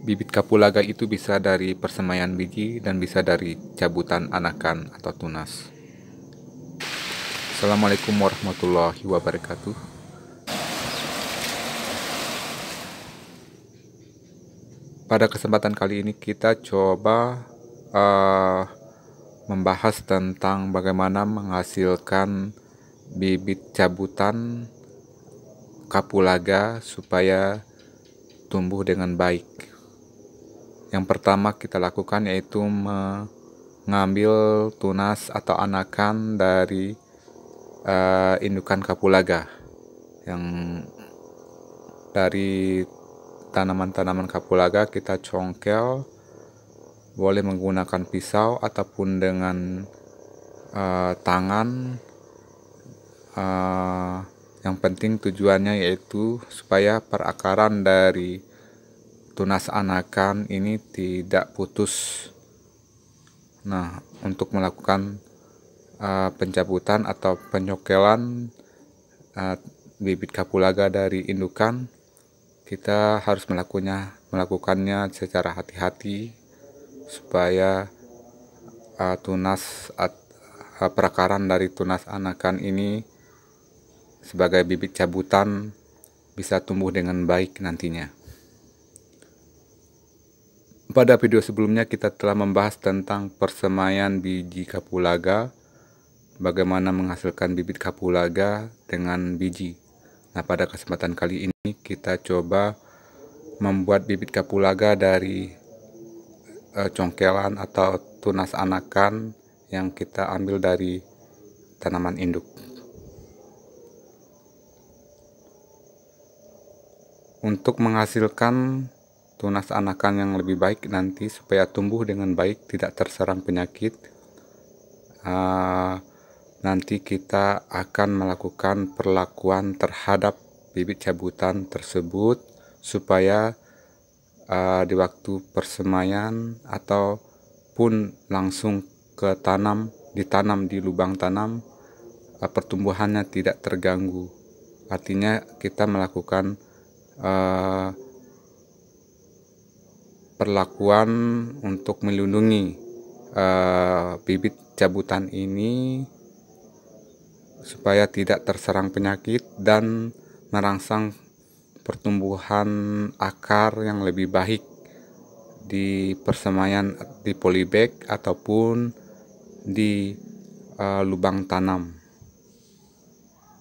Bibit kapulaga itu bisa dari persemaian biji dan bisa dari cabutan anakan atau tunas. Assalamualaikum warahmatullahi wabarakatuh. Pada kesempatan kali ini kita coba membahas tentang bagaimana menghasilkan bibit cabutan kapulaga supaya tumbuh dengan baik. Yang pertama kita lakukan yaitu mengambil tunas atau anakan dari indukan kapulaga yang dari tanaman-tanaman kapulaga. Kita congkel, boleh menggunakan pisau ataupun dengan tangan. Yang penting tujuannya yaitu supaya perakaran dari tunas anakan ini tidak putus. Nah, untuk melakukan pencabutan atau penyokelan bibit kapulaga dari indukan, kita harus melakukannya secara hati-hati supaya perakaran dari tunas anakan ini sebagai bibit cabutan bisa tumbuh dengan baik nantinya. Pada video sebelumnya kita telah membahas tentang persemaian biji kapulaga, bagaimana menghasilkan bibit kapulaga dengan biji. Nah, pada kesempatan kali ini kita coba membuat bibit kapulaga dari congkelan atau tunas anakan yang kita ambil dari tanaman induk. Untuk menghasilkan tunas anakan yang lebih baik nanti supaya tumbuh dengan baik, tidak terserang penyakit, nanti kita akan melakukan perlakuan terhadap bibit cabutan tersebut supaya di waktu persemaian ataupun langsung ditanam di lubang tanam, pertumbuhannya tidak terganggu. Artinya kita melakukan perlakuan untuk melindungi bibit cabutan ini supaya tidak terserang penyakit dan merangsang pertumbuhan akar yang lebih baik di persemaian di polybag ataupun di lubang tanam.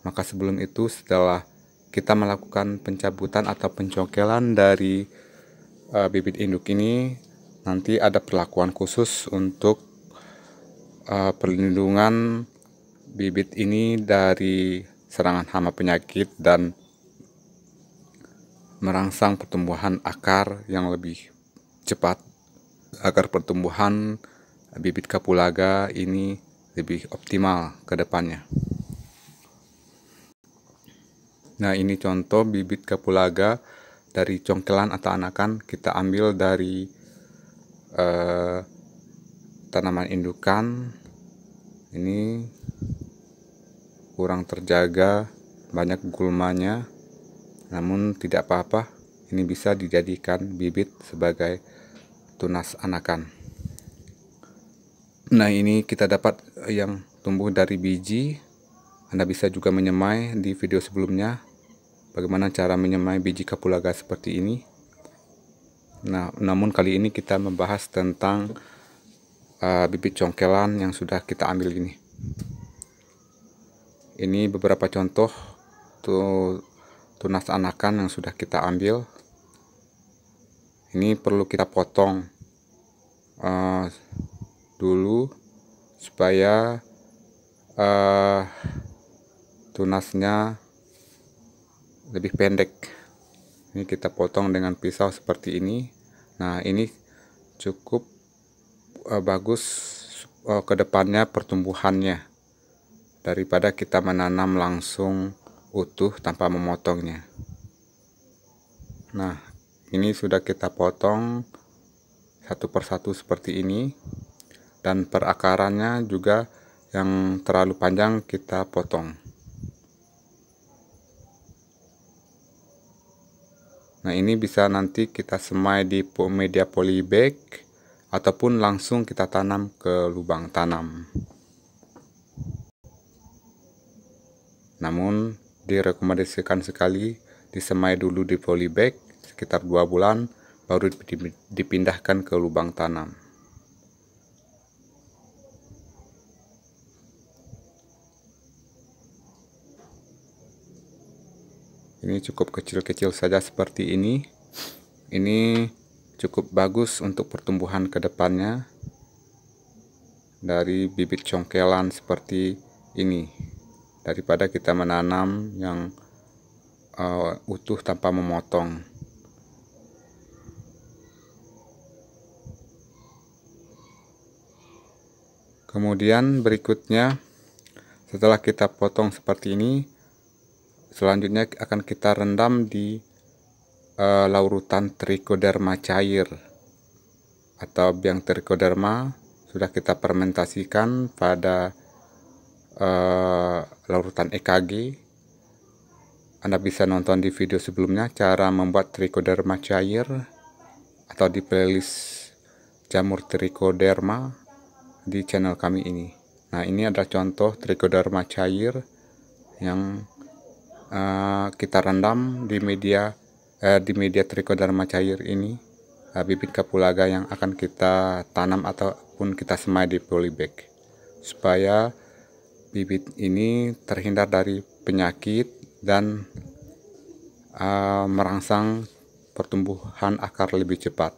Maka sebelum itu, setelah kita melakukan pencabutan atau pencongkelan dari bibit induk ini, nanti ada perlakuan khusus untuk perlindungan bibit ini dari serangan hama penyakit dan merangsang pertumbuhan akar yang lebih cepat agar pertumbuhan bibit kapulaga ini lebih optimal ke depannya. Nah, ini contoh bibit kapulaga dari congkelan atau anakan. Kita ambil dari tanaman indukan. Ini kurang terjaga, banyak gulmanya, namun tidak apa-apa, ini bisa dijadikan bibit sebagai tunas anakan. Nah, ini kita dapat yang tumbuh dari biji. Anda bisa juga menyemai di video sebelumnya, bagaimana cara menyemai biji kapulaga seperti ini. Nah, namun kali ini kita membahas tentang bibit congkelan yang sudah kita ambil ini. Ini beberapa contoh tunas anakan yang sudah kita ambil. Ini perlu kita potong dulu supaya tunasnya lebih pendek. Ini kita potong dengan pisau seperti ini. Nah, ini cukup bagus ke depannya pertumbuhannya daripada kita menanam langsung utuh tanpa memotongnya. Nah, ini sudah kita potong satu persatu seperti ini, dan perakarannya juga yang terlalu panjang kita potong. Nah, ini bisa nanti kita semai di media polybag ataupun langsung kita tanam ke lubang tanam. Namun direkomendasikan sekali disemai dulu di polybag sekitar 2 bulan baru dipindahkan ke lubang tanam. Ini cukup kecil-kecil saja seperti ini. Ini cukup bagus untuk pertumbuhan ke depannya dari bibit congkelan seperti ini, daripada kita menanam yang utuh tanpa memotong. Kemudian berikutnya, setelah kita potong seperti ini, selanjutnya akan kita rendam di larutan trichoderma cair atau biang trichoderma. Sudah kita fermentasikan pada larutan EKG. Anda bisa nonton di video sebelumnya cara membuat trichoderma cair atau di playlist jamur trichoderma di channel kami ini. Nah, ini adalah contoh trichoderma cair yang kita rendam di media trichoderma cair ini, bibit kapulaga yang akan kita tanam ataupun kita semai di polybag, supaya bibit ini terhindar dari penyakit dan merangsang pertumbuhan akar lebih cepat.